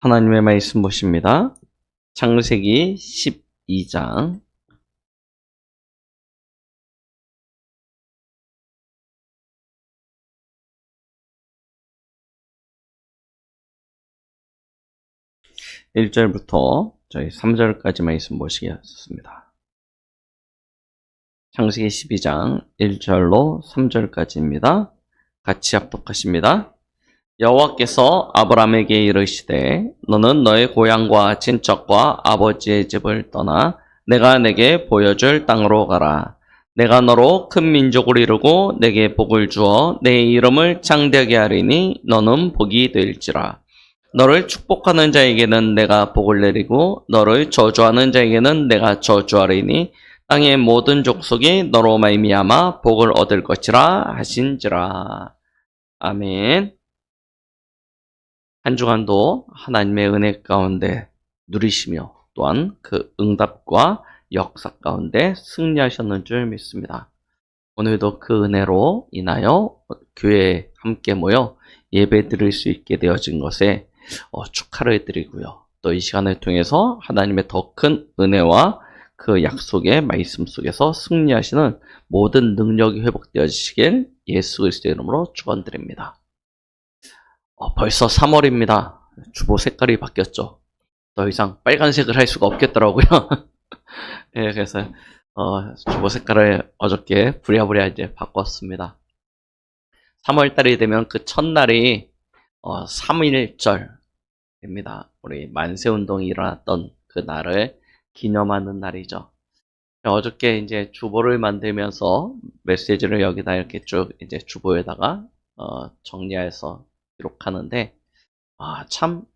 하나님의 말씀 보십니다. 창세기 12장 1절부터 저희 3절까지 말씀 보시겠습니다. 창세기 12장 1절로 3절까지입니다. 같이 합독하십니다. 여호와께서 아브라함에게 이르시되 너는 너의 고향과 친척과 아버지의 집을 떠나 내가 내게 보여줄 땅으로 가라. 내가 너로 큰 민족을 이루고 내게 복을 주어 내 이름을 창대하게 하리니 너는 복이 될지라. 너를 축복하는 자에게는 내가 복을 내리고 너를 저주하는 자에게는 내가 저주하리니 땅의 모든 족속이 너로 말미암아 복을 얻을 것이라 하신지라. 아멘. 한 주간도 하나님의 은혜 가운데 누리시며 또한 그 응답과 역사 가운데 승리하셨는 줄 믿습니다. 오늘도 그 은혜로 인하여 교회에 함께 모여 예배 드릴 수 있게 되어진 것에 축하를 드리고요. 또 이 시간을 통해서 하나님의 더 큰 은혜와 그 약속의 말씀 속에서 승리하시는 모든 능력이 회복되어지시길 예수 그리스도의 이름으로 축원드립니다. 벌써 3월입니다. 주보 색깔이 바뀌었죠. 더 이상 빨간색을 할 수가 없겠더라고요. 예, 그래서 주보 색깔을 어저께 부랴부랴 이제 바꿨습니다. 3월달이 되면 그 첫날이 3.1절입니다. 우리 만세운동이 일어났던 그 날을 기념하는 날이죠. 어저께 이제 주보를 만들면서 메시지를 여기다 이렇게 쭉 이제 주보에다가 정리해서 기록하는데, 참,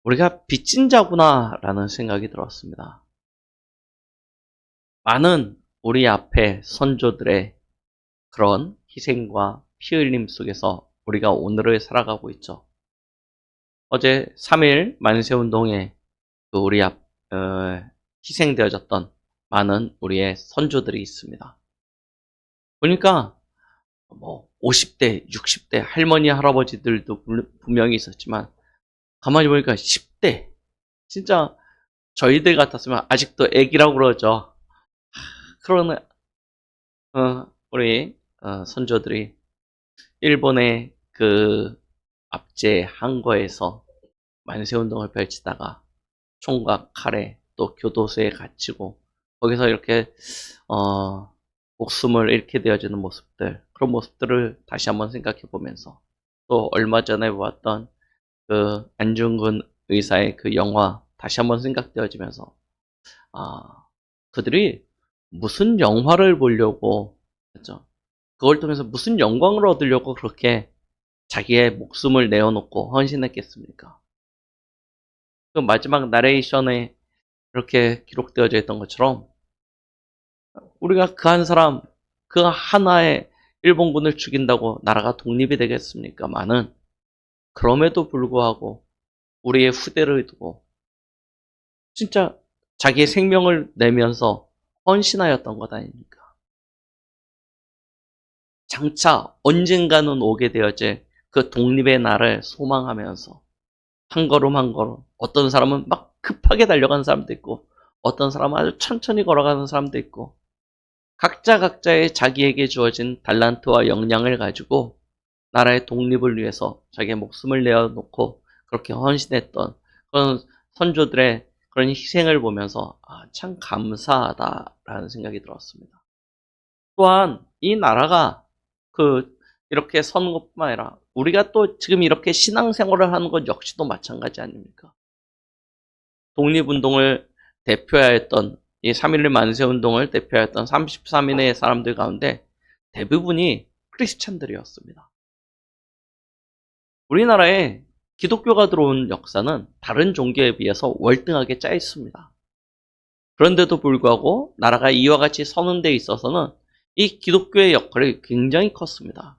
우리가 빚진 자구나 라는 생각이 들었습니다. 많은 우리 앞에 선조들의 그런 희생과 피 흘림 속에서 우리가 오늘을 살아가고 있죠. 어제 3일 만세운동에 우리 희생되어졌던 많은 우리의 선조들이 있습니다. 보니까 50대, 60대 할머니, 할아버지들도 분명히 있었지만 가만히 보니까 10대, 진짜 저희들 같았으면 아직도 애기라고 그러죠. 그러는 우리 선조들이 일본의 그 압제 항거에서 만세운동을 펼치다가 총과 칼에 또 교도소에 갇히고 거기서 이렇게 목숨을 잃게 되어지는 모습들, 그런 모습들을 다시 한번 생각해 보면서 또 얼마 전에 보았던 그 안중근 의사의 그 영화 다시 한번 생각되어지면서 그들이 무슨 영화를 보려고 그렇죠? 그걸 통해서 무슨 영광을 얻으려고 그렇게 자기의 목숨을 내어놓고 헌신했겠습니까? 그 마지막 나레이션에 이렇게 기록되어져 있던 것처럼 우리가 그 한 사람, 그 하나의 일본군을 죽인다고 나라가 독립이 되겠습니까마는 그럼에도 불구하고 우리의 후대를 두고 진짜 자기의 생명을 내면서 헌신하였던 것 아닙니까? 장차 언젠가는 오게 되어질 그 독립의 날을 소망하면서 한 걸음 한 걸음, 어떤 사람은 막 급하게 달려가는 사람도 있고 어떤 사람은 아주 천천히 걸어가는 사람도 있고 각자의 자기에게 주어진 달란트와 역량을 가지고 나라의 독립을 위해서 자기의 목숨을 내어놓고 그렇게 헌신했던 그런 선조들의 그런 희생을 보면서 참 감사하다라는 생각이 들었습니다. 또한 이 나라가 이렇게 서는 것뿐만 아니라 우리가 또 지금 이렇게 신앙생활을 하는 것 역시도 마찬가지 아닙니까? 독립운동을 대표하였던 이 3.11 만세운동을 대표하였던 33인의 사람들 가운데 대부분이 크리스찬들이었습니다. 우리나라에 기독교가 들어온 역사는 다른 종교에 비해서 월등하게 짧습니다. 그런데도 불구하고 나라가 이와 같이 서는 데 있어서는 이 기독교의 역할이 굉장히 컸습니다.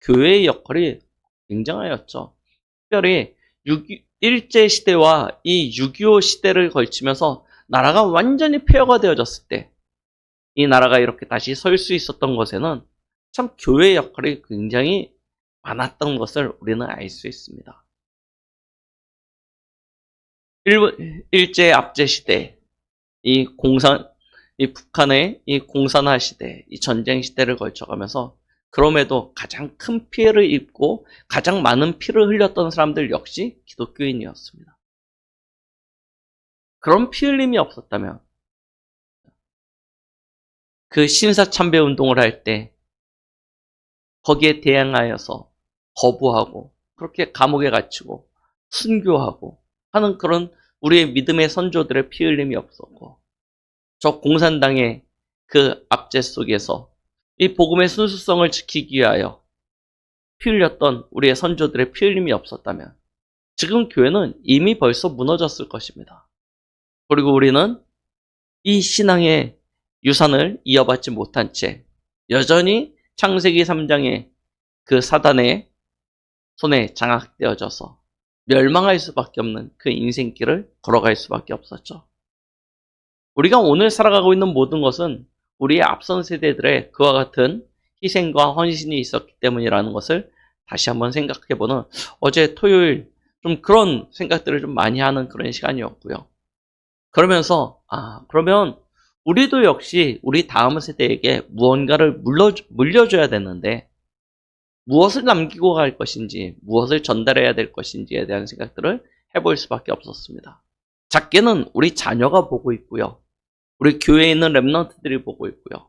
교회의 역할이 굉장하였죠. 특별히 일제시대와 이 6.25 시대를 걸치면서 나라가 완전히 폐허가 되어졌을 때 이 나라가 이렇게 다시 설 수 있었던 것에는 참 교회의 역할이 굉장히 많았던 것을 우리는 알 수 있습니다. 일제 압제 시대, 이 북한의 이 공산화 시대, 이 전쟁 시대를 거쳐가면서 그럼에도 가장 큰 피해를 입고 가장 많은 피를 흘렸던 사람들 역시 기독교인이었습니다. 그런 피 흘림이 없었다면 그 신사참배 운동을 할 때 거기에 대항하여서 거부하고 그렇게 감옥에 갇히고 순교하고 하는 그런 우리의 믿음의 선조들의 피 흘림이 없었고, 저 공산당의 그 압제 속에서 이 복음의 순수성을 지키기 위하여 피 흘렸던 우리의 선조들의 피 흘림이 없었다면 지금 교회는 이미 벌써 무너졌을 것입니다. 그리고 우리는 이 신앙의 유산을 이어받지 못한 채 여전히 창세기 3장의 그 사단의 손에 장악되어져서 멸망할 수밖에 없는 그 인생길을 걸어갈 수밖에 없었죠. 우리가 오늘 살아가고 있는 모든 것은 우리의 앞선 세대들의 그와 같은 희생과 헌신이 있었기 때문이라는 것을 다시 한번 생각해보는, 어제 토요일 좀 그런 생각들을 좀 많이 하는 그런 시간이었고요. 그러면서 그러면 우리도 역시 우리 다음 세대에게 무언가를 물려줘야 되는데 무엇을 남기고 갈 것인지, 무엇을 전달해야 될 것인지에 대한 생각들을 해볼 수밖에 없었습니다. 작게는 우리 자녀가 보고 있고요. 우리 교회에 있는 렘넌트들이 보고 있고요.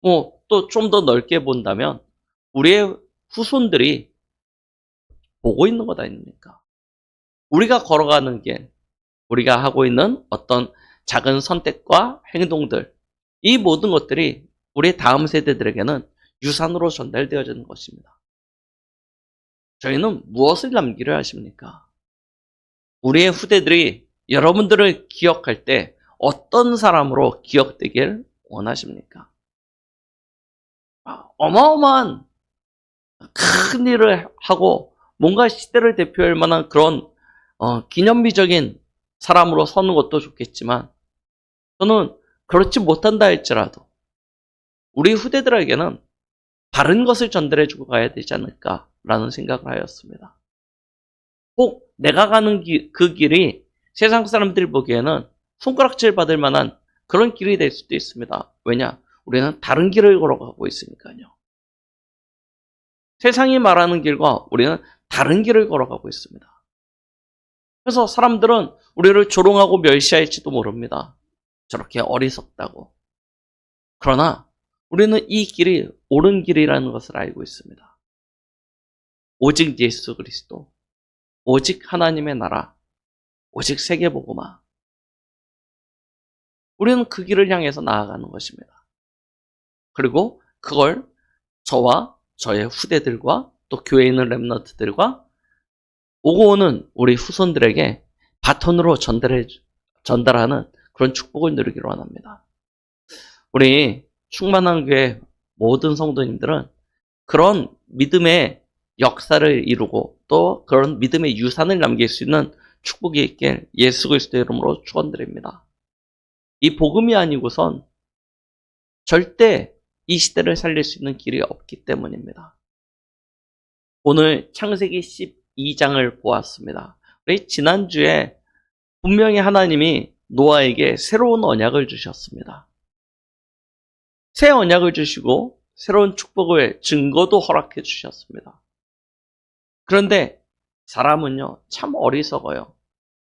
또 좀 더 넓게 본다면 우리의 후손들이 보고 있는 것 아닙니까? 우리가 걸어가는 길, 우리가 하고 있는 어떤 작은 선택과 행동들, 이 모든 것들이 우리 다음 세대들에게는 유산으로 전달되어지는 것입니다. 저희는 무엇을 남기려 하십니까? 우리의 후대들이 여러분들을 기억할 때 어떤 사람으로 기억되길 원하십니까? 어마어마한 큰 일을 하고 뭔가 시대를 대표할 만한 그런 기념비적인 사람으로 서는 것도 좋겠지만, 저는 그렇지 못한다 할지라도 우리 후대들에게는 바른 것을 전달해주고 가야 되지 않을까라는 생각을 하였습니다. 혹 내가 가는 그 길이 세상 사람들이 보기에는 손가락질 받을 만한 그런 길이 될 수도 있습니다. 왜냐? 우리는 다른 길을 걸어가고 있으니까요. 세상이 말하는 길과 우리는 다른 길을 걸어가고 있습니다. 그래서 사람들은 우리를 조롱하고 멸시할지도 모릅니다. 저렇게 어리석다고. 그러나 우리는 이 길이 옳은 길이라는 것을 알고 있습니다. 오직 예수 그리스도, 오직 하나님의 나라, 오직 세계복음화. 우리는 그 길을 향해서 나아가는 것입니다. 그리고 그걸 저와 저의 후대들과 또 교회에 있는 렘넌트들과 오고 오는 우리 후손들에게 바톤으로 전달하는 그런 축복을 누리기를 원합니다. 우리 충만한 교회 모든 성도님들은 그런 믿음의 역사를 이루고 또 그런 믿음의 유산을 남길 수 있는 축복이 있길 예수 그리스도의 이름으로 축원드립니다. 이 복음이 아니고선 절대 이 시대를 살릴 수 있는 길이 없기 때문입니다. 오늘 창세기 12장을 보았습니다. 우리 지난주에 분명히 하나님이 노아에게 새로운 언약을 주셨습니다. 새 언약을 주시고 새로운 축복의 증거도 허락해 주셨습니다. 그런데 사람은요, 참 어리석어요.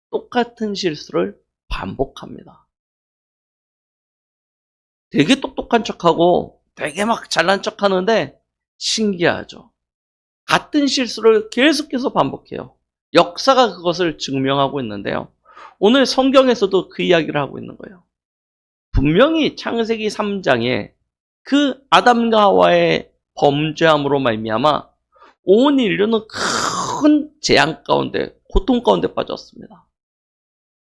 똑같은 실수를 반복합니다. 되게 똑똑한 척하고 되게 막 잘난 척하는데 신기하죠. 같은 실수를 계속해서 반복해요. 역사가 그것을 증명하고 있는데요. 오늘 성경에서도 그 이야기를 하고 있는 거예요. 분명히 창세기 3장에 그 아담과 하와의 범죄함으로 말미암아 온 인류는 큰 재앙 가운데, 고통 가운데 빠졌습니다.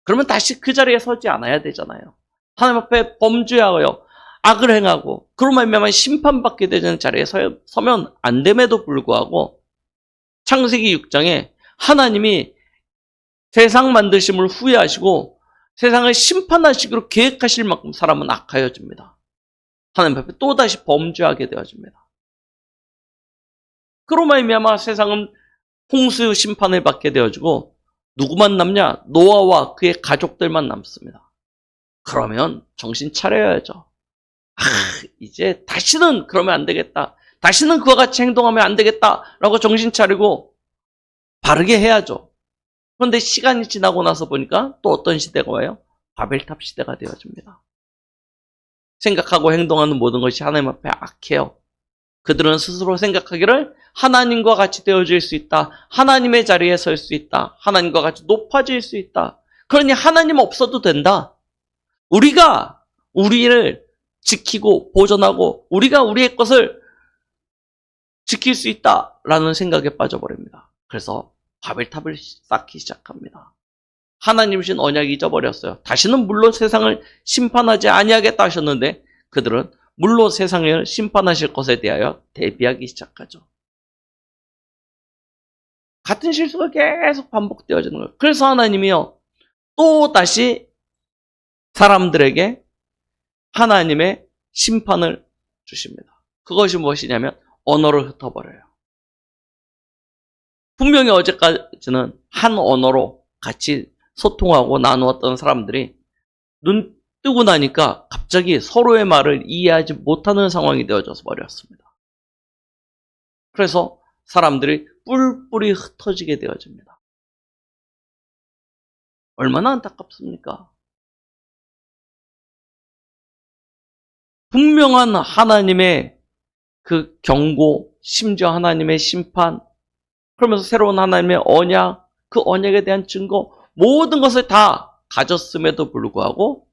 그러면 다시 그 자리에 서지 않아야 되잖아요. 하나님 앞에 범죄하여 악을 행하고 그로 말미암아 심판받게 되는 자리에 서면 안 됨에도 불구하고 창세기 6장에 하나님이 세상 만드심을 후회하시고 세상을 심판하시기로 계획하실 만큼 사람은 악하여집니다. 하나님 앞에 또다시 범죄하게 되어집니다. 그로 말미암아 세상은 홍수 심판을 받게 되어지고 누구만 남냐? 노아와 그의 가족들만 남습니다. 그러면 정신 차려야죠. 이제 다시는 그러면 안 되겠다. 다시는 그와 같이 행동하면 안 되겠다라고 정신 차리고 바르게 해야죠. 그런데 시간이 지나고 나서 보니까 또 어떤 시대가 와요? 바벨탑 시대가 되어집니다. 생각하고 행동하는 모든 것이 하나님 앞에 악해요. 그들은 스스로 생각하기를 하나님과 같이 되어질 수 있다. 하나님의 자리에 설 수 있다. 하나님과 같이 높아질 수 있다. 그러니 하나님 없어도 된다. 우리가 우리를 지키고 보존하고 우리가 우리의 것을 지킬 수 있다라는 생각에 빠져버립니다. 그래서 바벨탑을 쌓기 시작합니다. 하나님이신 언약 잊어버렸어요. 다시는 물로 세상을 심판하지 아니하겠다 하셨는데 그들은 물로 세상을 심판하실 것에 대하여 대비하기 시작하죠. 같은 실수가 계속 반복되어지는 거예요. 그래서 하나님이요 또 다시 사람들에게 하나님의 심판을 주십니다. 그것이 무엇이냐면 언어를 흩어버려요. 분명히 어제까지는 한 언어로 같이 소통하고 나누었던 사람들이 눈 뜨고 나니까 갑자기 서로의 말을 이해하지 못하는 상황이 되어져서 버렸습니다. 그래서 사람들이 뿔뿔이 흩어지게 되어집니다. 얼마나 안타깝습니까? 분명한 하나님의 그 경고, 심지어 하나님의 심판, 그러면서 새로운 하나님의 언약, 그 언약에 대한 증거, 모든 것을 다 가졌음에도 불구하고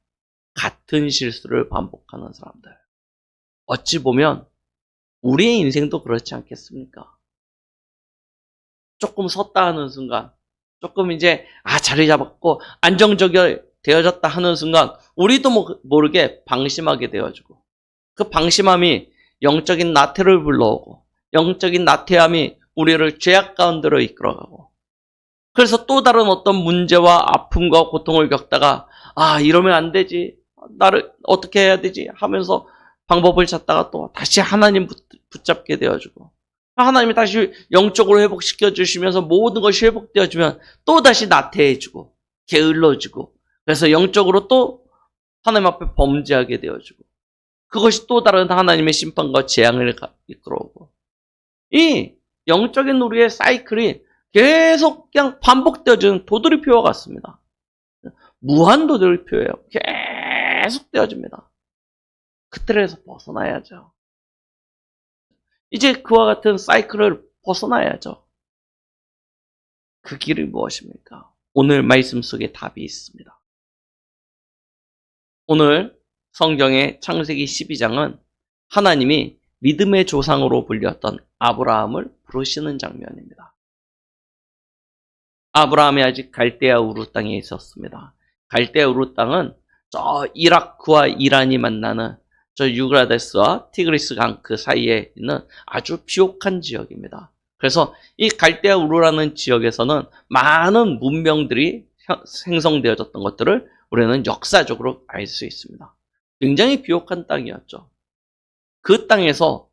같은 실수를 반복하는 사람들. 어찌 보면 우리의 인생도 그렇지 않겠습니까? 조금 섰다 하는 순간, 조금 이제 자리 잡았고 안정적이 되어졌다 하는 순간 우리도 모르게 방심하게 되어지고 그 방심함이 영적인 나태를 불러오고 영적인 나태함이 우리를 죄악 가운데로 이끌어가고 그래서 또 다른 어떤 문제와 아픔과 고통을 겪다가 이러면 안 되지, 나를 어떻게 해야 되지 하면서 방법을 찾다가 또 다시 하나님 붙잡게 되어지고 하나님이 다시 영적으로 회복시켜 주시면서 모든 것이 회복되어지면 또 다시 나태해지고 게을러지고 그래서 영적으로 또 하나님 앞에 범죄하게 되어지고 그것이 또 다른 하나님의 심판과 재앙을 이끌어오고 이 영적인 우리의 사이클이 계속 그냥 반복되어지는 도돌이표와 같습니다. 무한 도돌이표예요. 계속 되어집니다. 그 틀에서 벗어나야죠. 이제 그와 같은 사이클을 벗어나야죠. 그 길이 무엇입니까? 오늘 말씀 속에 답이 있습니다. 오늘 성경의 창세기 12장은 하나님이 믿음의 조상으로 불렸던 아브라함을 부르시는 장면입니다. 아브라함이 아직 갈대아 우르 땅에 있었습니다. 갈대아 우르 땅은 저 이라크와 이란이 만나는 저 유그라데스와 티그리스 강 그 사이에 있는 아주 비옥한 지역입니다. 그래서 이 갈대아 우르라는 지역에서는 많은 문명들이 생성되어졌던 것들을 우리는 역사적으로 알 수 있습니다. 굉장히 비옥한 땅이었죠. 그 땅에서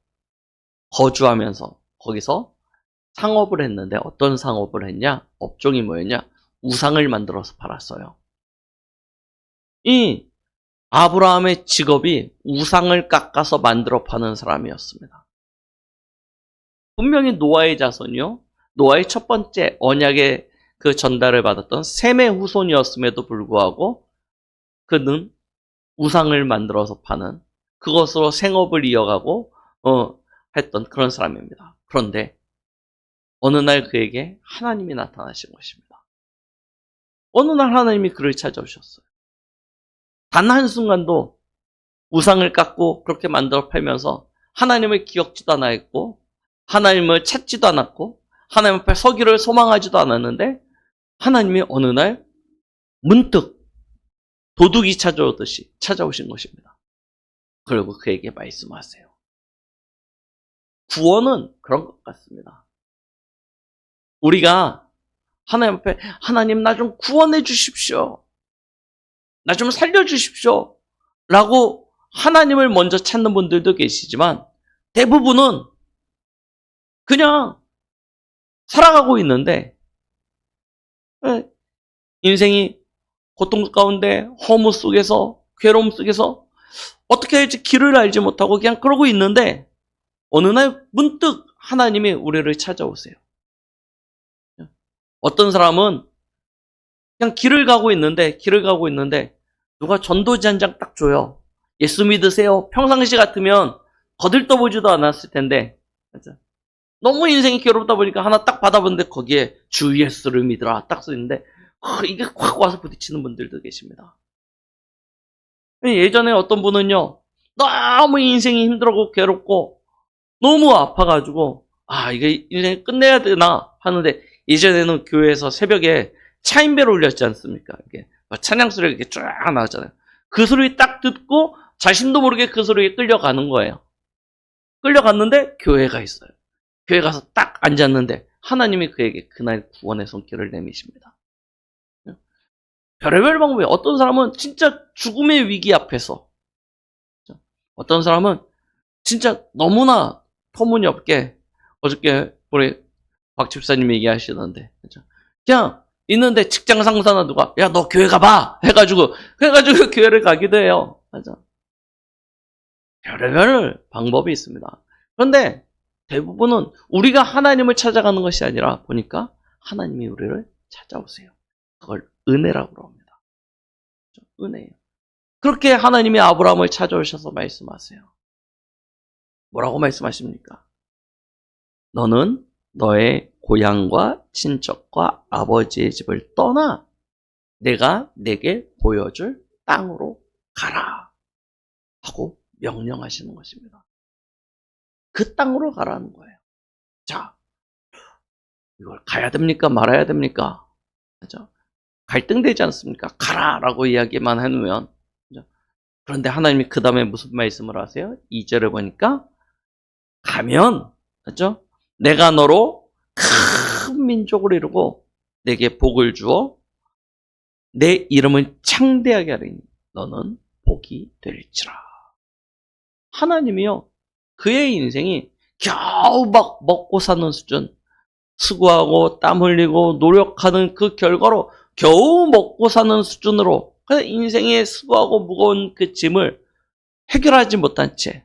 거주하면서 거기서 상업을 했는데 어떤 상업을 했냐? 업종이 뭐였냐? 우상을 만들어서 팔았어요. 이 아브라함의 직업이 우상을 깎아서 만들어 파는 사람이었습니다. 분명히 노아의 자손이요. 노아의 첫 번째 언약의 그 전달을 받았던 셈의 후손이었음에도 불구하고 그는 우상을 만들어서 파는 그것으로 생업을 이어가고 했던 그런 사람입니다. 그런데 어느 날 그에게 하나님이 나타나신 것입니다. 어느 날 하나님이 그를 찾아오셨어요. 단 한순간도 우상을 깎고 그렇게 만들어 팔면서 하나님을 기억지도 않았고 하나님을 찾지도 않았고 하나님 앞에 서기를 소망하지도 않았는데 하나님이 어느 날 문득 도둑이 찾아오듯이 찾아오신 것입니다. 그리고 그에게 말씀하세요. 구원은 그런 것 같습니다. 우리가 하나님 앞에 하나님 나 좀 구원해 주십시오. 나 좀 살려 주십시오. 라고 하나님을 먼저 찾는 분들도 계시지만 대부분은 그냥 살아가고 있는데 인생이 고통 가운데 허무 속에서 괴로움 속에서 어떻게 할지 길을 알지 못하고 그냥 그러고 있는데 어느 날 문득 하나님이 우리를 찾아오세요. 어떤 사람은 그냥 길을 가고 있는데 누가 전도지 한 장 딱 줘요. 예수 믿으세요. 평상시 같으면 거들떠보지도 않았을 텐데 너무 인생이 괴롭다 보니까 하나 딱 받아보는데 거기에 주 예수를 믿으라 딱 써있는데 이게 확 와서 부딪히는 분들도 계십니다. 예전에 어떤 분은요, 너무 인생이 힘들고 괴롭고 너무 아파가지고 이게 인생 끝내야 되나 하는데 예전에는 교회에서 새벽에 차인배를 울렸지 않습니까? 이게 찬양 소리가 이렇게 쫙 나왔잖아요. 그 소리 딱 듣고 자신도 모르게 그 소리에 끌려가는 거예요. 끌려갔는데 교회가 있어요. 교회 가서 딱 앉았는데 하나님이 그에게 그날 구원의 손길을 내미십니다. 별의별 방법이 어떤 사람은 진짜 죽음의 위기 앞에서 어떤 사람은 진짜 너무나 터무니없게 어저께 우리 박 집사님이 얘기하시던데 그냥 있는데 직장 상사나 누가 야 너 교회 가봐 해가지고 교회를 가기도 해요. 맞아. 별의별 방법이 있습니다. 그런데 대부분은 우리가 하나님을 찾아가는 것이 아니라 보니까 하나님이 우리를 찾아오세요. 그걸 은혜라고 합니다. 은혜예요. 그렇게 하나님이 아브라함을 찾아오셔서 말씀하세요. 뭐라고 말씀하십니까? 너는 너의 고향과 친척과 아버지의 집을 떠나 내가 내게 보여줄 땅으로 가라 하고 명령하시는 것입니다. 그 땅으로 가라는 거예요. 자, 이걸 가야 됩니까? 말아야 됩니까? 그죠? 갈등되지 않습니까? 가라라고 이야기만 해놓으면. 그죠? 그런데 하나님이 그 다음에 무슨 말씀을 하세요? 2절을 보니까 가면, 그죠? 내가 너로 큰 민족을 이루고 내게 복을 주어 내 이름을 창대하게 하리니 너는 복이 될지라. 하나님이요. 그의 인생이 겨우 막 먹고 사는 수준, 수고하고 땀 흘리고 노력하는 그 결과로 겨우 먹고 사는 수준으로 그래서 인생의 수고하고 무거운 그 짐을 해결하지 못한 채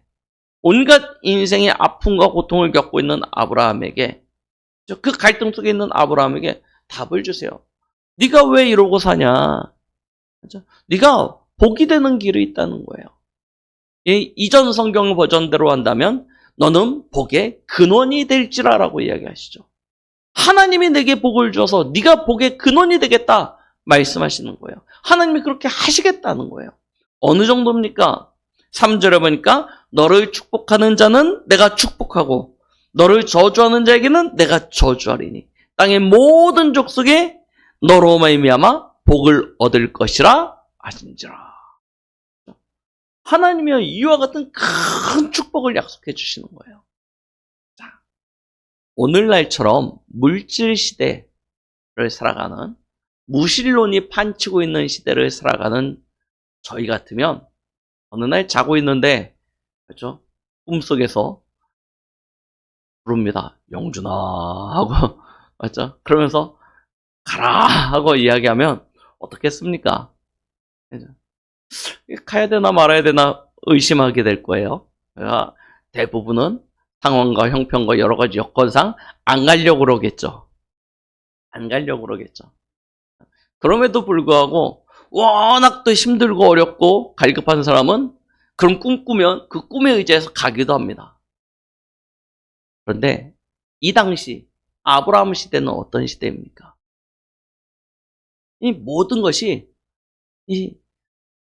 온갖 인생의 아픔과 고통을 겪고 있는 아브라함에게 그 갈등 속에 있는 아브라함에게 답을 주세요. 네가 왜 이러고 사냐? 네가 복이 되는 길이 있다는 거예요. 이전 성경 버전대로 한다면 너는 복의 근원이 될지라라고 이야기하시죠. 하나님이 내게 복을 주어서 네가 복의 근원이 되겠다 말씀하시는 거예요. 하나님이 그렇게 하시겠다는 거예요. 어느 정도입니까? 3절에 보니까 너를 축복하는 자는 내가 축복하고 너를 저주하는 자에게는 내가 저주하리니 땅의 모든 족속에 너로 말미암아 복을 얻을 것이라 하신지라. 하나님이요 이와 같은 큰 축복을 약속해 주시는 거예요. 자, 오늘날처럼 물질 시대를 살아가는 무신론이 판치고 있는 시대를 살아가는 저희 같으면 어느 날 자고 있는데 그렇죠? 꿈속에서 부릅니다. 영준아 하고 맞죠? 그러면서 가라 하고 이야기하면 어떻겠습니까? 가야 되나 말아야 되나 의심하게 될 거예요. 그러니까 대부분은 상황과 형편과 여러 가지 여건상 안 가려고 그러겠죠. 안 가려고 그러겠죠. 그럼에도 불구하고 워낙 또 힘들고 어렵고 갈급한 사람은 그런 꿈 꾸면 그 꿈에 의지해서 가기도 합니다. 그런데 이 당시 아브라함 시대는 어떤 시대입니까? 이 모든 것이 이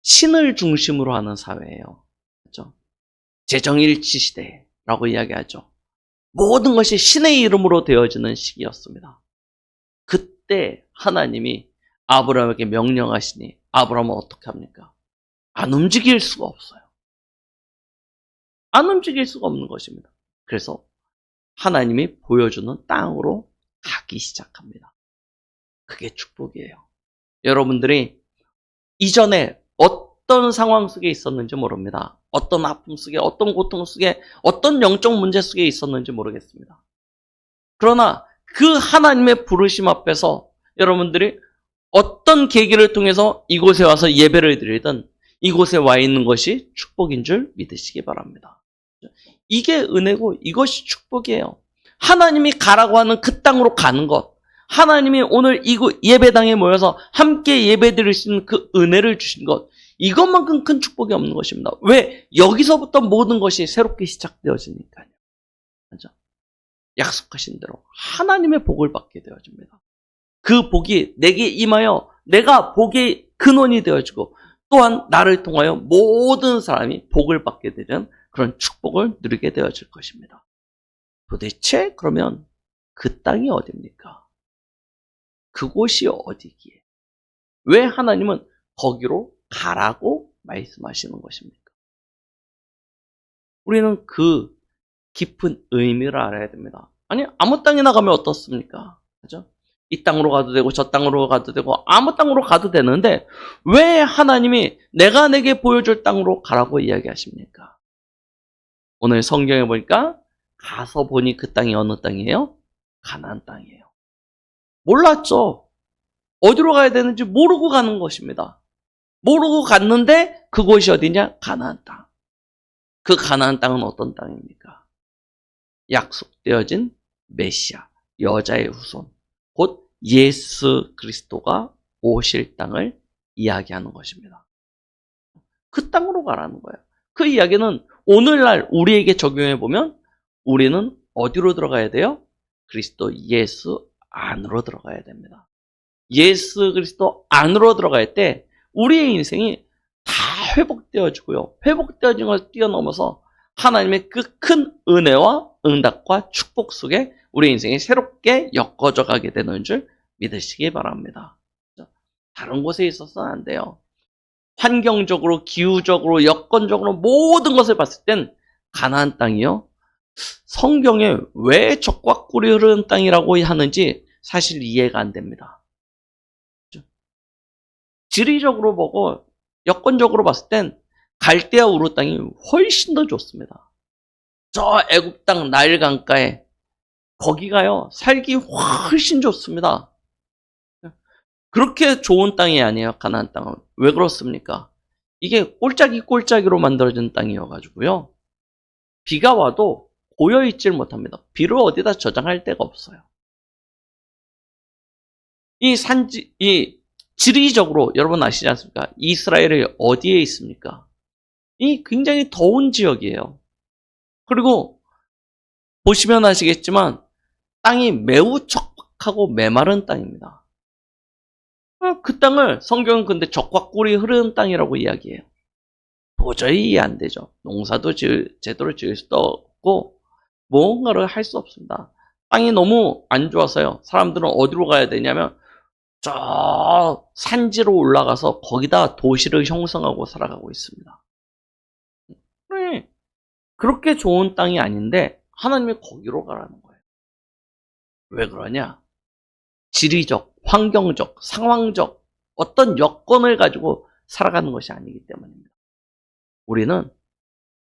신을 중심으로 하는 사회예요. 그렇죠? 재정일치 시대라고 이야기하죠. 모든 것이 신의 이름으로 되어지는 시기였습니다. 그때 하나님이 아브라함에게 명령하시니 아브라함은 어떻게 합니까? 안 움직일 수가 없어요. 안 움직일 수가 없는 것입니다. 그래서 하나님이 보여주는 땅으로 가기 시작합니다. 그게 축복이에요. 여러분들이 이전에 어떤 상황 속에 있었는지 모릅니다. 어떤 아픔 속에, 어떤 고통 속에, 어떤 영적 문제 속에 있었는지 모르겠습니다. 그러나 그 하나님의 부르심 앞에서 여러분들이 어떤 계기를 통해서 이곳에 와서 예배를 드리든 이곳에 와 있는 것이 축복인 줄 믿으시기 바랍니다. 이게 은혜고 이것이 축복이에요. 하나님이 가라고 하는 그 땅으로 가는 것, 하나님이 오늘 이곳 예배당에 모여서 함께 예배 드릴 수 있는 그 은혜를 주신 것, 이것만큼 큰 축복이 없는 것입니다. 왜? 여기서부터 모든 것이 새롭게 시작되어지니까요. 맞죠? 약속하신 대로 하나님의 복을 받게 되어집니다. 그 복이 내게 임하여 내가 복의 근원이 되어지고 또한 나를 통하여 모든 사람이 복을 받게 되는 그런 축복을 누리게 되어질 것입니다. 도대체 그러면 그 땅이 어디입니까? 그곳이 어디기에? 왜 하나님은 거기로 가라고 말씀하시는 것입니까? 우리는 그 깊은 의미를 알아야 됩니다. 아니, 아무 땅이나 가면 어떻습니까? 그죠? 이 땅으로 가도 되고 저 땅으로 가도 되고 아무 땅으로 가도 되는데 왜 하나님이 내가 내게 보여줄 땅으로 가라고 이야기하십니까? 오늘 성경에 보니까 가서 보니 그 땅이 어느 땅이에요? 가나안 땅이에요. 몰랐죠. 어디로 가야 되는지 모르고 가는 것입니다. 모르고 갔는데 그곳이 어디냐? 가나안 땅. 그 가나안 땅은 어떤 땅입니까? 약속되어진 메시아, 여자의 후손, 곧 예수 그리스도가 오실 땅을 이야기하는 것입니다. 그 땅으로 가라는 거예요. 그 이야기는 오늘날 우리에게 적용해 보면 우리는 어디로 들어가야 돼요? 그리스도 예수 안으로 들어가야 됩니다. 예수 그리스도 안으로 들어갈 때 우리의 인생이 다 회복되어지고요. 회복되어진 것을 뛰어넘어서 하나님의 그 큰 은혜와 응답과 축복 속에 우리 인생이 새롭게 엮어져 가게 되는 줄 믿으시기 바랍니다. 다른 곳에 있어서는 안 돼요. 환경적으로, 기후적으로, 여건적으로 모든 것을 봤을 땐 가나안 땅이요. 성경에 왜 적과 꿀이 흐르는 땅이라고 하는지 사실 이해가 안 됩니다. 지리적으로 보고 여건적으로 봤을 땐 갈대아 우르 땅이 훨씬 더 좋습니다. 저 애굽 땅 나일 강가에 거기가요 살기 훨씬 좋습니다. 그렇게 좋은 땅이 아니에요. 가나안 땅은. 왜 그렇습니까? 이게 꼴짜기로 만들어진 땅이어가지고요. 비가 와도 고여있질 못합니다. 비를 어디다 저장할 데가 없어요. 이 지리적으로 여러분 아시지 않습니까? 이스라엘이 어디에 있습니까? 이 굉장히 더운 지역이에요. 그리고 보시면 아시겠지만 땅이 매우 척박하고 메마른 땅입니다. 그 땅을 성경은 근데 적과 꿀이 흐르는 땅이라고 이야기해요. 도저히 이해 안 되죠. 농사도 제대로 지을 수도 없고 뭔가를 할 수 없습니다. 땅이 너무 안 좋아서요. 사람들은 어디로 가야 되냐면 저 산지로 올라가서 거기다 도시를 형성하고 살아가고 있습니다. 네. 그렇게 좋은 땅이 아닌데 하나님이 거기로 가라는 거예요. 왜 그러냐? 지리적, 환경적, 상황적 어떤 여건을 가지고 살아가는 것이 아니기 때문입니다. 우리는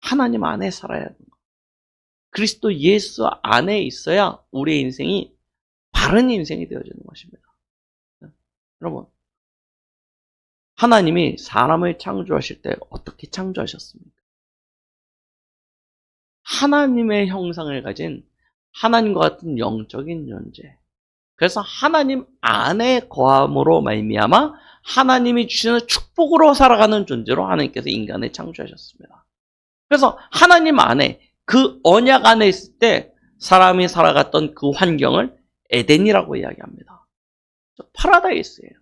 하나님 안에 살아야 하는 것. 그리스도 예수 안에 있어야 우리의 인생이 바른 인생이 되어지는 것입니다. 여러분, 하나님이 사람을 창조하실 때 어떻게 창조하셨습니까? 하나님의 형상을 가진 하나님과 같은 영적인 존재. 그래서 하나님 안에 거함으로 말미암아 하나님이 주시는 축복으로 살아가는 존재로 하나님께서 인간을 창조하셨습니다. 그래서 하나님 안에 그 언약 안에 있을 때 사람이 살아갔던 그 환경을 에덴이라고 이야기합니다. 파라다이스예요.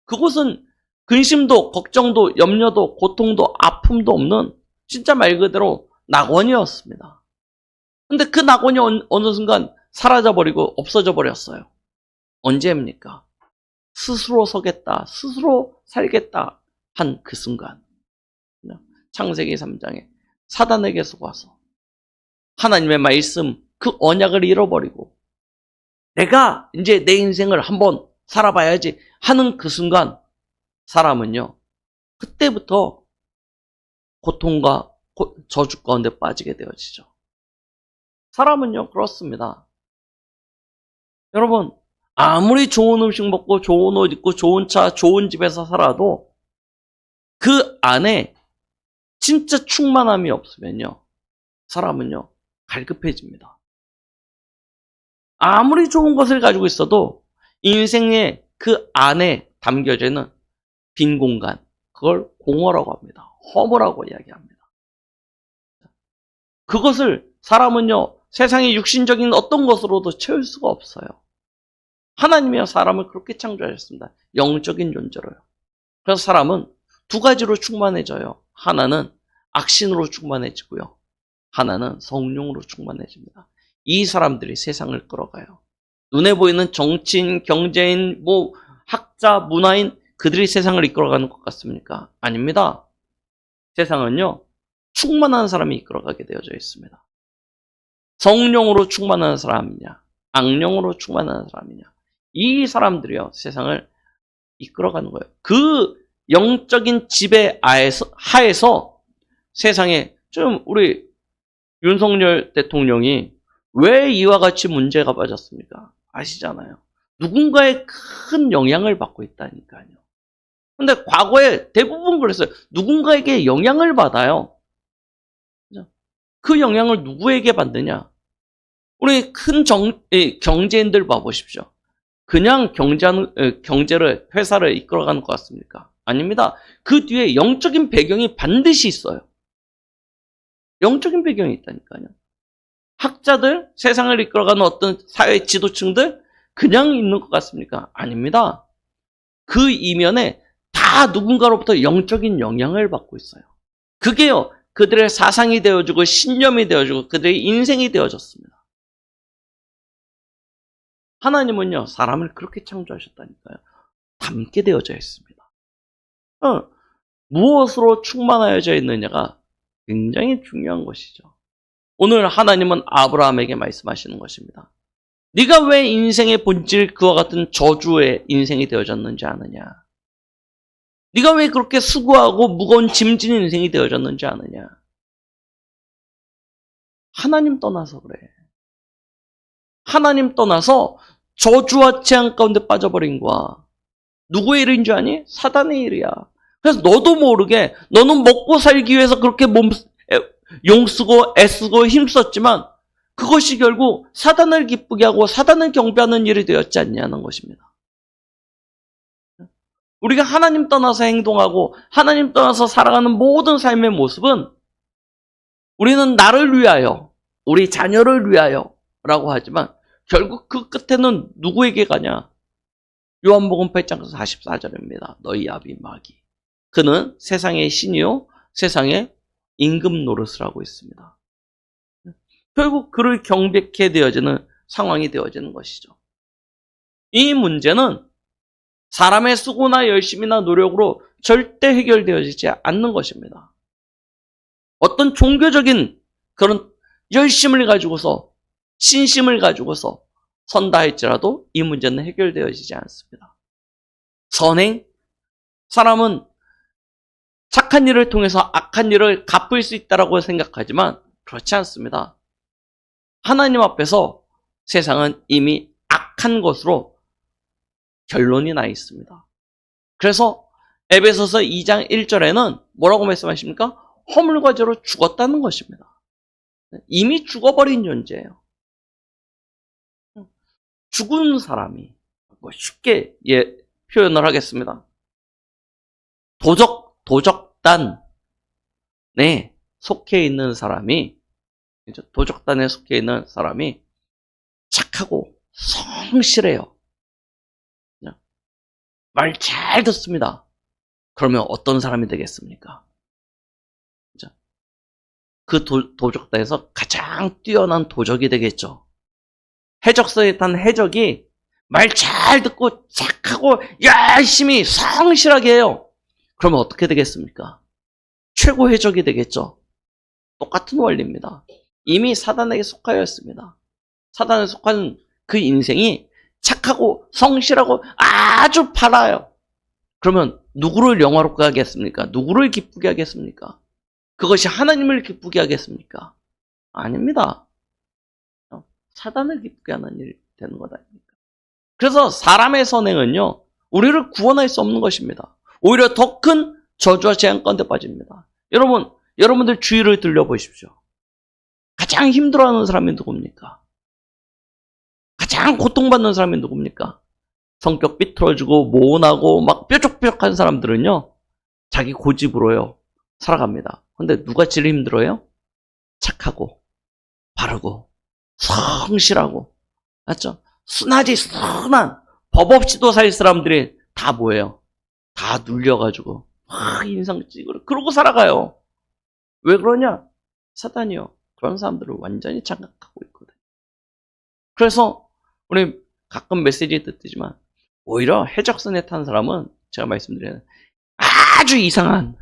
그곳은 근심도 걱정도 염려도 고통도 아픔도 없는 진짜 말 그대로 낙원이었습니다. 근데 그 낙원이 어느 순간 사라져버리고 없어져 버렸어요. 언제입니까? 스스로 서겠다, 스스로 살겠다 한 그 순간. 창세기 3장에 사단에게 속아서 하나님의 말씀, 그 언약을 잃어버리고 내가 이제 내 인생을 한번 살아봐야지 하는 그 순간 사람은요, 그때부터 고통과 저주 가운데 빠지게 되어지죠. 사람은요, 그렇습니다. 여러분, 아무리 좋은 음식 먹고 좋은 옷 입고 좋은 차, 좋은 집에서 살아도 그 안에 진짜 충만함이 없으면요. 사람은요. 갈급해집니다. 아무리 좋은 것을 가지고 있어도 인생의 그 안에 담겨져 있는 빈 공간, 그걸 공허라고 합니다. 허무라고 이야기합니다. 그것을 사람은요, 세상의 육신적인 어떤 것으로도 채울 수가 없어요. 하나님이요, 사람을 그렇게 창조하셨습니다. 영적인 존재로요. 그래서 사람은 두 가지로 충만해져요. 하나는 악신으로 충만해지고요. 하나는 성령으로 충만해집니다. 이 사람들이 세상을 끌어가요. 눈에 보이는 정치인, 경제인, 학자, 문화인, 그들이 세상을 이끌어가는 것 같습니까? 아닙니다. 세상은요, 충만한 사람이 이끌어가게 되어져 있습니다. 성령으로 충만한 사람이냐, 악령으로 충만한 사람이냐, 이 사람들이요, 세상을 이끌어가는 거예요. 그 영적인 지배 하에서 세상에, 좀 우리 윤석열 대통령이 왜 이와 같이 문제가 빠졌습니까? 아시잖아요. 누군가의 큰 영향을 받고 있다니까요. 근데 과거에 대부분 그랬어요. 누군가에게 영향을 받아요. 그 영향을 누구에게 받느냐? 우리 큰 경제인들 봐보십시오. 그냥 경제를, 회사를 이끌어가는 것 같습니까? 아닙니다. 그 뒤에 영적인 배경이 반드시 있어요. 영적인 배경이 있다니까요. 학자들, 세상을 이끌어가는 어떤 사회 지도층들, 그냥 있는 것 같습니까? 아닙니다. 그 이면에 다 누군가로부터 영적인 영향을 받고 있어요. 그게요, 그들의 사상이 되어주고, 신념이 되어주고, 그들의 인생이 되어졌습니다. 하나님은요, 사람을 그렇게 창조하셨다니까요. 닮게 되어져 있습니다. 무엇으로 충만하여져 있느냐가 굉장히 중요한 것이죠. 오늘 하나님은 아브라함에게 말씀하시는 것입니다. 네가 왜 인생의 본질 그와 같은 저주의 인생이 되어졌는지 아느냐? 네가 왜 그렇게 수고하고 무거운 짐진 인생이 되어졌는지 아느냐? 하나님 떠나서 그래. 하나님 떠나서 저주와 재앙 가운데 빠져버린 거야. 누구의 일인 줄 아니? 사단의 일이야. 그래서 너도 모르게 너는 먹고 살기 위해서 그렇게 용쓰고 애쓰고 힘썼지만 그것이 결국 사단을 기쁘게 하고 사단을 경배하는 일이 되었지 않냐는 것입니다. 우리가 하나님 떠나서 행동하고 하나님 떠나서 살아가는 모든 삶의 모습은 우리는 나를 위하여, 우리 자녀를 위하여 라고 하지만 결국 그 끝에는 누구에게 가냐? 요한복음 8장 44절입니다. 너희 아비 마귀. 그는 세상의 신이요 세상의 임금 노릇을 하고 있습니다. 결국 그를 경배케 되어지는 상황이 되어지는 것이죠. 이 문제는 사람의 수고나 열심이나 노력으로 절대 해결되어지지 않는 것입니다. 어떤 종교적인 그런 열심을 가지고서 신심을 가지고서 선다 할지라도 이 문제는 해결되어지지 않습니다. 선행, 사람은 착한 일을 통해서 악한 일을 갚을 수 있다고 생각하지만 그렇지 않습니다. 하나님 앞에서 세상은 이미 악한 것으로 결론이 나 있습니다. 그래서 에베소서 2장 1절에는 뭐라고 말씀하십니까? 허물과 죄로 죽었다는 것입니다. 이미 죽어버린 존재예요. 죽은 사람이 쉽게 표현을 하겠습니다. 도적단에 속해 있는 사람이, 도적단에 속해 있는 사람이 착하고 성실해요. 말 잘 듣습니다. 그러면 어떤 사람이 되겠습니까? 그 도적단에서 가장 뛰어난 도적이 되겠죠. 해적선에 탄 해적이 말 잘 듣고 착하고 열심히 성실하게 해요. 그러면 어떻게 되겠습니까? 최고 해적이 되겠죠. 똑같은 원리입니다. 이미 사단에게 속하였습니다. 사단에 속한 그 인생이 착하고 성실하고 아주 바라요. 그러면 누구를 영화롭게 하겠습니까? 누구를 기쁘게 하겠습니까? 그것이 하나님을 기쁘게 하겠습니까? 아닙니다. 사단을 기쁘게 하는 일이 되는 것 아닙니까? 그래서 사람의 선행은요, 우리를 구원할 수 없는 것입니다. 오히려 더 큰 저주와 재앙 가운데 빠집니다. 여러분들 주위를 들려보십시오. 가장 힘들어하는 사람이 누굽니까? 가장 고통받는 사람이 누굽니까? 성격 삐뚤어지고 모혼하고 막 뾰족뾰족한 사람들은요, 자기 고집으로요 살아갑니다. 근데 누가 제일 힘들어요? 착하고 바르고 성실하고, 맞죠? 순하지 순한 법 없이도 살 사람들이 다 뭐예요? 다 눌려가지고 인상 찌그러 그러고 살아가요. 왜 그러냐? 사단이요, 그런 사람들을 완전히 장악하고 있거든요. 그래서 우리 가끔 메시지 듣지만 오히려 해적선에 탄 사람은 제가 말씀드리는 아주 이상한,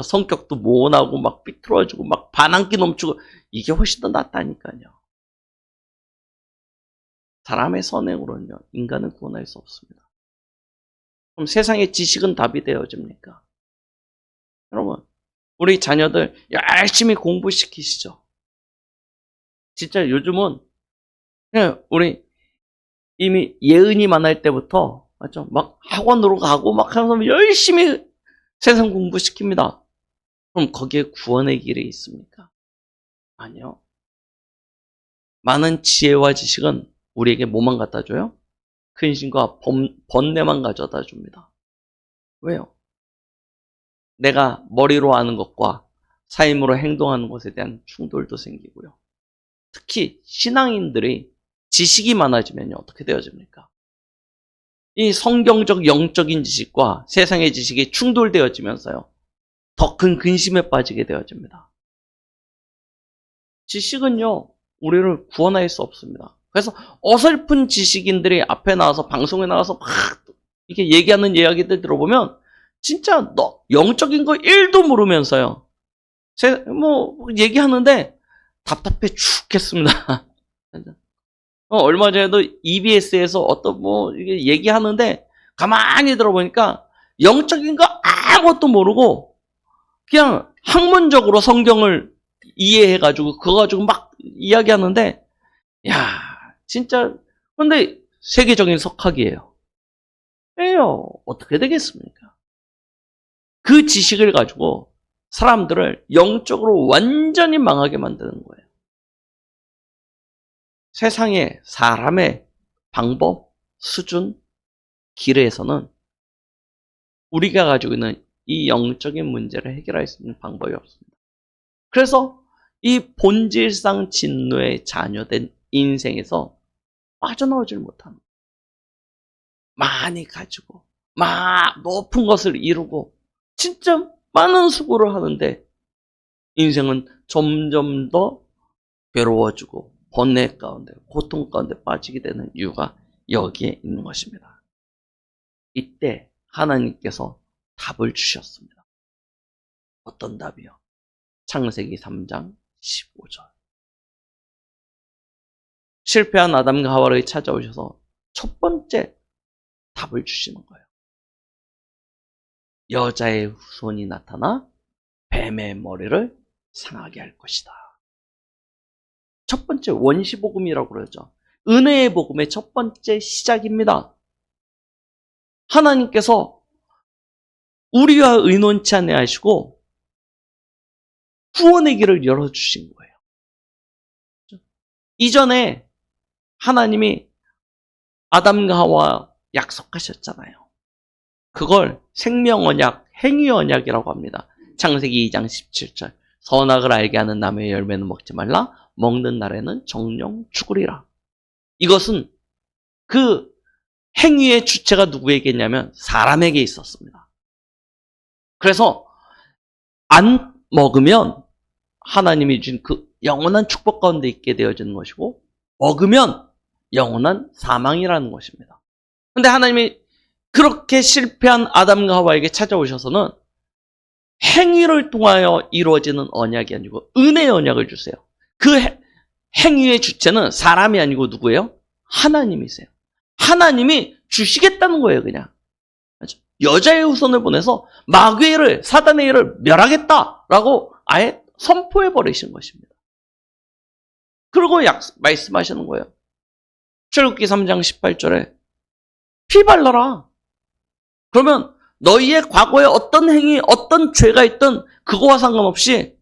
성격도 모혼하고 막 삐뚤어지고 막 반항기 넘치고, 이게 훨씬 더 낫다니까요. 사람의 선행으로는요 인간은 구원할 수 없습니다. 그럼 세상의 지식은 답이 되어집니까? 여러분, 우리 자녀들 열심히 공부시키시죠. 진짜 요즘은 그냥 우리 이미 예은이만 할 때부터, 맞죠? 막 학원으로 가고 막 하면서 열심히 세상 공부시킵니다. 그럼 거기에 구원의 길이 있습니까? 아니요. 많은 지혜와 지식은 우리에게 뭐만 갖다 줘요? 근심과 번뇌만 가져다 줍니다. 왜요? 내가 머리로 아는 것과 삶으로 행동하는 것에 대한 충돌도 생기고요. 특히 신앙인들이 지식이 많아지면요 어떻게 되어집니까? 이 성경적 영적인 지식과 세상의 지식이 충돌되어지면서요 더 큰 근심에 빠지게 되어집니다. 지식은요 우리를 구원할 수 없습니다. 그래서 어설픈 지식인들이 앞에 나와서 방송에 나와서 막 이렇게 얘기하는 이야기들 들어보면 진짜 영적인 거 1도 모르면서요 뭐 얘기하는데 답답해 죽겠습니다. 얼마 전에도 EBS에서 어떤 이게 얘기하는데 가만히 들어보니까 영적인 거 아무것도 모르고 그냥 학문적으로 성경을 이해해가지고 그거 가지고 막 이야기하는데, 야 진짜, 근데 세계적인 석학이에요. 에요 어떻게 되겠습니까? 그 지식을 가지고 사람들을 영적으로 완전히 망하게 만드는 거예요. 세상에 사람의 방법, 수준, 길에서는 우리가 가지고 있는 이 영적인 문제를 해결할 수 있는 방법이 없습니다. 그래서 이 본질상 진노의 자녀된 인생에서 빠져나오질 못합니다. 많이 가지고 높은 것을 이루고 진짜 많은 수고를 하는데 인생은 점점 더 괴로워지고 번뇌 가운데 고통 가운데 빠지게 되는 이유가 여기에 있는 것입니다. 이때 하나님께서 답을 주셨습니다. 어떤 답이요? 창세기 3장 15절. 실패한 아담과 하와를 찾아오셔서 첫 번째 답을 주시는 거예요. 여자의 후손이 나타나 뱀의 머리를 상하게 할 것이다. 첫 번째 원시복음이라고 그러죠. 은혜의 복음의 첫 번째 시작입니다. 하나님께서 우리와 의논치 아니하시고 구원의 길을 열어주신 거예요. 이전에 하나님이 아담과 하와 약속하셨잖아요. 그걸 생명언약, 행위언약이라고 합니다. 창세기 2장 17절. 선악을 알게 하는 나무의 열매는 먹지 말라. 먹는 날에는 정령 죽으리라. 이것은 그 행위의 주체가 누구에게 있냐면 사람에게 있었습니다. 그래서 안 먹으면 하나님이 주신 그 영원한 축복 가운데 있게 되어지는 것이고, 먹으면 영원한 사망이라는 것입니다. 그런데 하나님이 그렇게 실패한 아담과 하와에게 찾아오셔서는 행위를 통하여 이루어지는 언약이 아니고 은혜의 언약을 주세요. 그 행위의 주체는 사람이 아니고 누구예요? 하나님이세요. 하나님이 주시겠다는 거예요, 그냥. 여자의 후손을 보내서 마귀를, 사단의 일을 멸하겠다라고 아예 선포해 버리신 것입니다. 그리고 말씀하시는 거예요. 출애굽기 3장 18절에 피 발라라. 그러면 너희의 과거에 어떤 행위, 어떤 죄가 있든 그거와 상관없이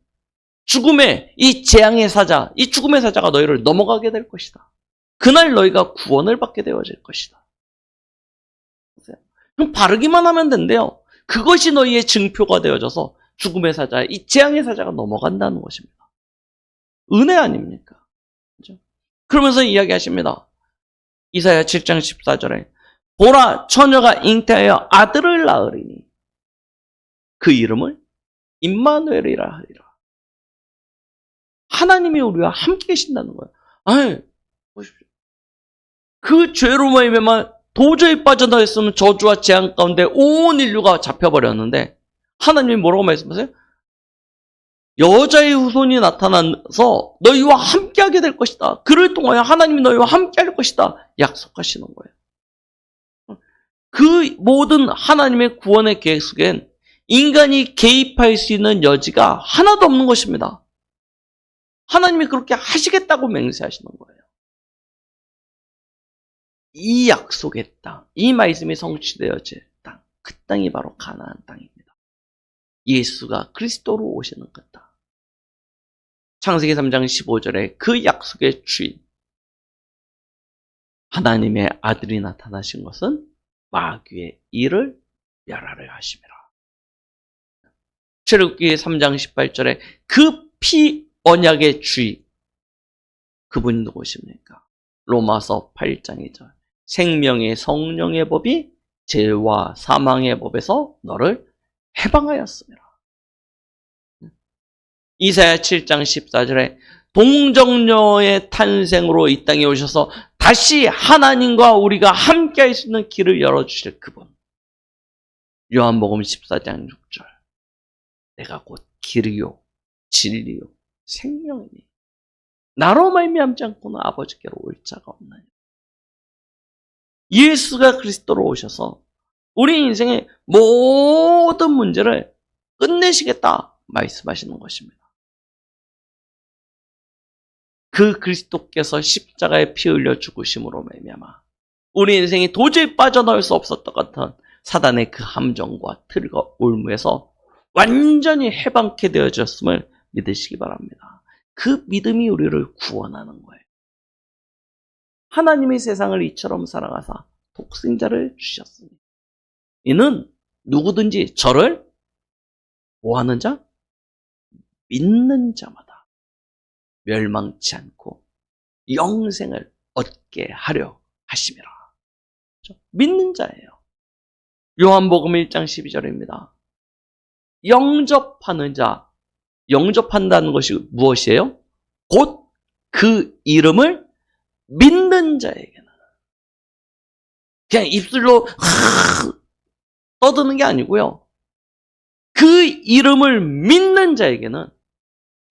죽음의 이 재앙의 사자, 이 죽음의 사자가 너희를 넘어가게 될 것이다. 그날 너희가 구원을 받게 되어질 것이다. 그럼 바르기만 하면 된대요. 그것이 너희의 증표가 되어져서 죽음의 사자, 이 재앙의 사자가 넘어간다는 것입니다. 은혜 아닙니까? 그렇죠? 그러면서 이야기하십니다. 이사야 7장 14절에 보라, 처녀가 잉태하여 아들을 낳으리니 그 이름을 임마누엘이라 하리라. 하나님이 우리와 함께 계신다는 거예요. 아니, 보십시오. 그 죄로 말미암아 도저히 빠져나왔으면 저주와 재앙 가운데 온 인류가 잡혀버렸는데 하나님이 뭐라고 말씀하세요? 여자의 후손이 나타나서 너희와 함께하게 될 것이다. 그를 통하여 하나님이 너희와 함께할 것이다. 약속하시는 거예요. 그 모든 하나님의 구원의 계획 속엔 인간이 개입할 수 있는 여지가 하나도 없는 것입니다. 하나님이 그렇게 하시겠다고 맹세하시는 거예요. 이 약속의 땅, 이 말씀이 성취되어질 땅, 그 땅이 바로 가나안 땅입니다. 예수가 그리스도로 오시는 그 땅. 창세기 3장 15절에 그 약속의 주인, 하나님의 아들이 나타나신 것은 마귀의 일을 멸하려 하심이라. 출애굽기 3장 18절에 그 피 언약의 주인, 그분이 누구십니까? 로마서 8장 2절 생명의 성령의 법이 죄와 사망의 법에서 너를 해방하였습니다. 이사야 7장 14절에 동정녀의 탄생으로 이 땅에 오셔서 다시 하나님과 우리가 함께 할 수 있는 길을 열어주실 그분. 요한복음 14장 6절 내가 곧 길이요 진리요 생명이니 나로 말미암지 않고는 아버지께로 올 자가 없나니. 예수가 그리스도로 오셔서 우리 인생의 모든 문제를 끝내시겠다 말씀하시는 것입니다. 그 그리스도께서 십자가에 피 흘려 죽으심으로 말미암아 우리 인생이 도저히 빠져나올 수 없었던 것 같은 사단의 그 함정과 틀과 올무에서 완전히 해방케 되어졌음을 믿으시기 바랍니다. 그 믿음이 우리를 구원하는 거예요. 하나님이 세상을 이처럼 사랑하사 독생자를 주셨으니 이는 누구든지 저를 뭐하는 자? 믿는 자마다 멸망치 않고 영생을 얻게 하려 하심이라. 믿는 자예요. 요한복음 1장 12절입니다. 영접하는 자, 영접한다는 것이 무엇이에요? 곧 그 이름을 믿는 자에게는 그냥 입술로 떠드는 게 아니고요. 그 이름을 믿는 자에게는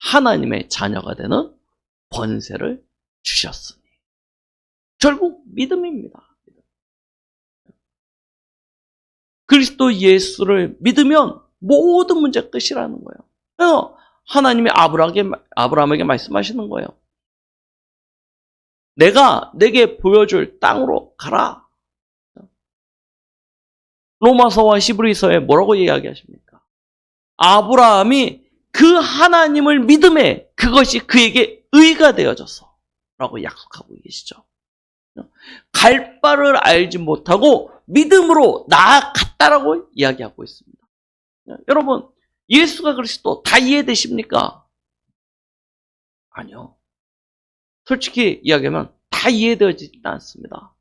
하나님의 자녀가 되는 권세를 주셨으니. 결국 믿음입니다. 그리스도 예수를 믿으면 모든 문제 끝이라는 거예요. 그래서 하나님이 아브라함에게 말씀하시는 거예요. 내가 내게 보여줄 땅으로 가라. 로마서와 히브리서에 뭐라고 이야기하십니까? 아브라함이 그 하나님을 믿음에 그것이 그에게 의가 되어져서 라고 약속하고 계시죠. 갈 바를 알지 못하고 믿음으로 나아갔다라고 이야기하고 있습니다. 여러분, 예수가 그리스도 다 이해되십니까? 아니요. 솔직히 이야기하면 다 이해되어지지 않습니다.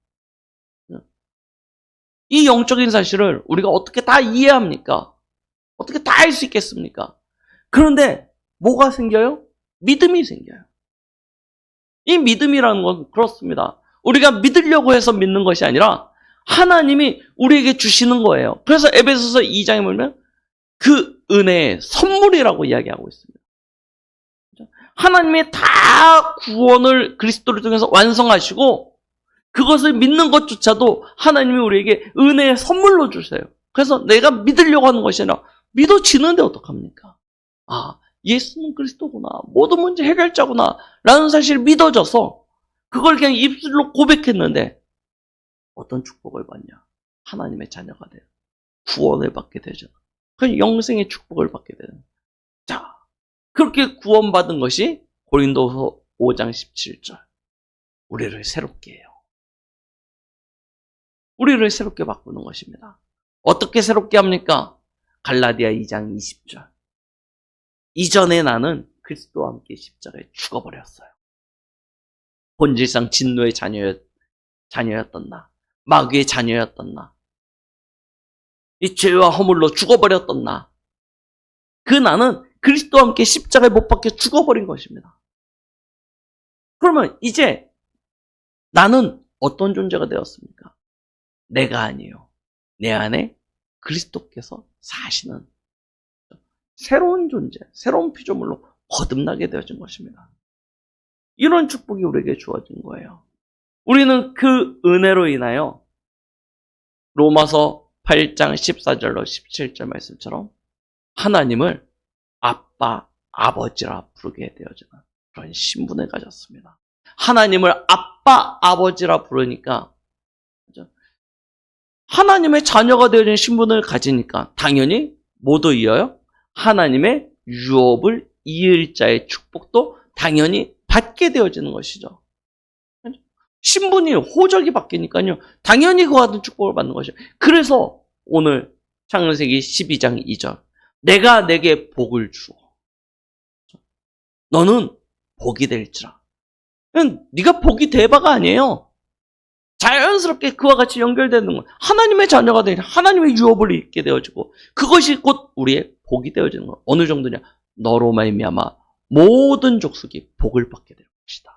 이 영적인 사실을 우리가 어떻게 다 이해합니까? 어떻게 다 알 수 있겠습니까? 그런데 뭐가 생겨요? 믿음이 생겨요. 이 믿음이라는 건 그렇습니다. 우리가 믿으려고 해서 믿는 것이 아니라 하나님이 우리에게 주시는 거예요. 그래서 에베소서 2장에 보면 그 은혜의 선물이라고 이야기하고 있습니다. 하나님이 다 구원을 그리스도를 통해서 완성하시고 그것을 믿는 것조차도 하나님이 우리에게 은혜의 선물로 주세요. 그래서 내가 믿으려고 하는 것이 아니라 믿어지는데 어떡합니까? 아, 예수는 그리스도구나. 모든 문제 해결자구나. 라는 사실을 믿어져서 그걸 그냥 입술로 고백했는데 어떤 축복을 받냐? 하나님의 자녀가 돼요. 구원을 받게 되죠. 그 영생의 축복을 받게 되는. 자, 그렇게 구원받은 것이 고린도서 5장 17절. 우리를 새롭게 해요. 우리를 새롭게 바꾸는 것입니다. 어떻게 새롭게 합니까? 갈라디아 2장 20절. 이전에 나는 그리스도와 함께 십자가에 죽어버렸어요. 본질상 진노의 자녀였던 나, 마귀의 자녀였던 나, 이 죄와 허물로 죽어버렸던 나, 그 나는 그리스도와 함께 십자가에 못 박혀 죽어버린 것입니다. 그러면 이제 나는 어떤 존재가 되었습니까? 내가 아니에요. 내 안에 그리스도께서 사시는 새로운 존재, 새로운 피조물로 거듭나게 되어진 것입니다. 이런 축복이 우리에게 주어진 거예요. 우리는 그 은혜로 인하여 로마서 8장 14절로 17절 말씀처럼 하나님을 아빠, 아버지라 부르게 되어지는 그런 신분을 가졌습니다. 하나님을 아빠, 아버지라 부르니까 하나님의 자녀가 되어진 신분을 가지니까 당연히 뭐도 이어요? 하나님의 유업을 이을 자의 축복도 당연히 받게 되어지는 것이죠. 신분이 호적이 바뀌니까요. 당연히 그와 같은 축복을 받는 것이죠. 그래서 오늘 창세기 12장 2절 내가 내게 복을 주어 너는 복이 될지라. 네가 복이 대바가 아니에요. 자연스럽게 그와 같이 연결되는 것. 하나님의 자녀가 되니 하나님의 유업을 입게 되어지고 그것이 곧 우리의 복이 되어지는 것. 어느 정도냐? 너로 말미암아 모든 족속이 복을 받게 될 것이다.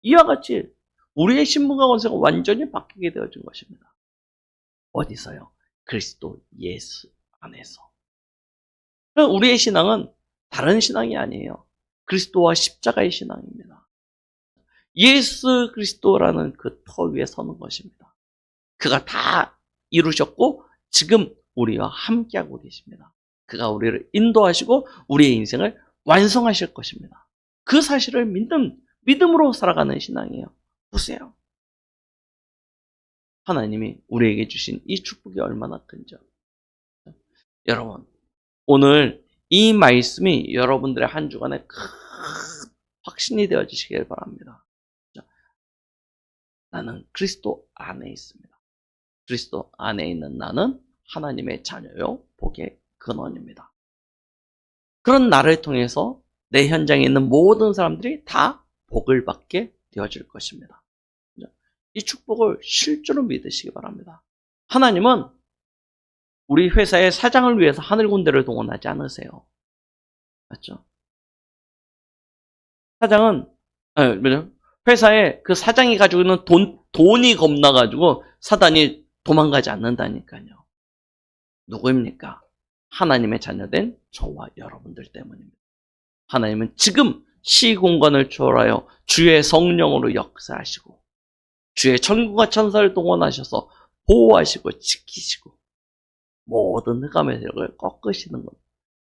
이와 같이 우리의 신분과 권세가 완전히 바뀌게 되어진 것입니다. 어디서요? 그리스도 예수 안에서. 우리의 신앙은 다른 신앙이 아니에요. 그리스도와 십자가의 신앙입니다. 예수 그리스도라는 그 터 위에 서는 것입니다. 그가 다 이루셨고 지금 우리와 함께하고 계십니다. 그가 우리를 인도하시고 우리의 인생을 완성하실 것입니다. 그 사실을 믿음으로 살아가는 신앙이에요. 보세요. 하나님이 우리에게 주신 이 축복이 얼마나 큰지. 여러분, 오늘 이 말씀이 여러분들의 한 주간에 큰 확신이 되어지시길 바랍니다. 나는 그리스도 안에 있습니다. 그리스도 안에 있는 나는 하나님의 자녀요, 복의 근원입니다. 그런 나를 통해서 내 현장에 있는 모든 사람들이 다 복을 받게 되어질 것입니다. 이 축복을 실제로 믿으시기 바랍니다. 하나님은 우리 회사의 사장을 위해서 하늘 군대를 동원하지 않으세요. 맞죠? 사장은 회사에 그 사장이 가지고 있는 돈이 겁나가지고 사단이 도망가지 않는다니까요. 누구입니까? 하나님의 자녀된 저와 여러분들 때문입니다. 하나님은 지금 시공간을 초월하여 주의 성령으로 역사하시고 주의 천군과 천사를 동원하셔서 보호하시고 지키시고 모든 흑암의 세력을 꺾으시는 것.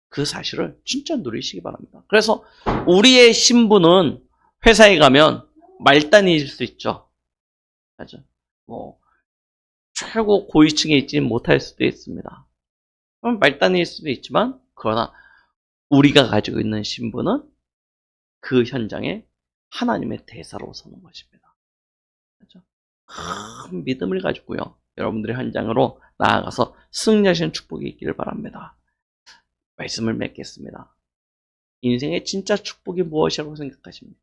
그 사실을 진짜 누리시기 바랍니다. 그래서 우리의 신분은 회사에 가면 말단일 수 있죠. 맞죠? 최고 고위층에 있지 못할 수도 있습니다. 그럼 말단일 수도 있지만 그러나 우리가 가지고 있는 신분은 그 현장에 하나님의 대사로 서는 것입니다. 그렇죠? 큰 믿음을 가지고요. 여러분들의 현장으로 나아가서 승리하시는 축복이 있기를 바랍니다. 말씀을 맺겠습니다. 인생의 진짜 축복이 무엇이라고 생각하십니까?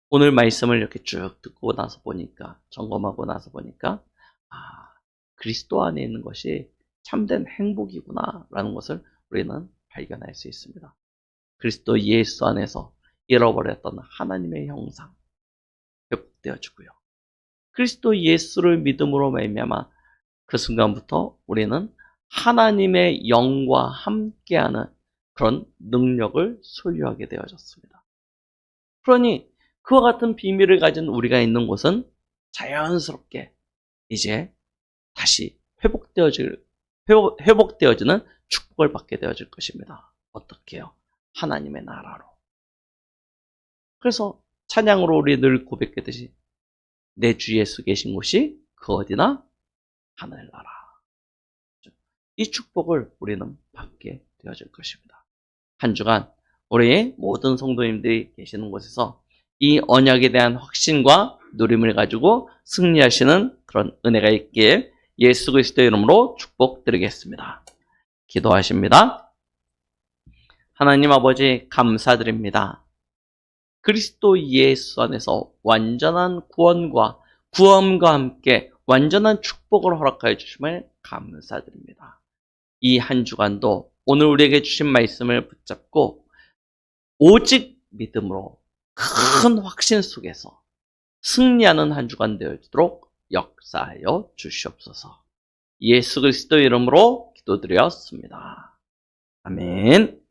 오늘 말씀을 이렇게 쭉 듣고 나서 보니까, 점검하고 나서 보니까, 그리스도 안에 있는 것이 참된 행복이구나 라는 것을 우리는 발견할 수 있습니다. 그리스도 예수 안에서 잃어버렸던 하나님의 형상 회복되어지고요. 그리스도 예수를 믿음으로 말미암아 그 순간부터 우리는 하나님의 영과 함께하는 그런 능력을 소유하게 되어졌습니다. 그러니 그와 같은 비밀을 가진 우리가 있는 곳은 자연스럽게 이제 다시 회복되어지는 축복을 받게 되어질 것입니다. 어떻게 해요? 하나님의 나라로. 그래서 찬양으로 우리 늘 고백했듯이 내 주 예수 계신 곳이 그 어디나 하늘나라. 이 축복을 우리는 받게 되어질 것입니다. 한 주간 우리 모든 성도님들이 계시는 곳에서 이 언약에 대한 확신과 누림을 가지고 승리하시는 그런 은혜가 있기에 예수 그리스도의 이름으로 축복드리겠습니다. 기도하십니다. 하나님 아버지 감사드립니다. 그리스도 예수 안에서 완전한 구원과 구원과 함께 완전한 축복을 허락하여 주심을 감사드립니다. 이 한 주간도 오늘 우리에게 주신 말씀을 붙잡고 오직 믿음으로 큰 확신 속에서 승리하는 한 주간 되어지도록 역사하여 주시옵소서. 예수 그리스도 이름으로 기도드렸습니다. 아멘.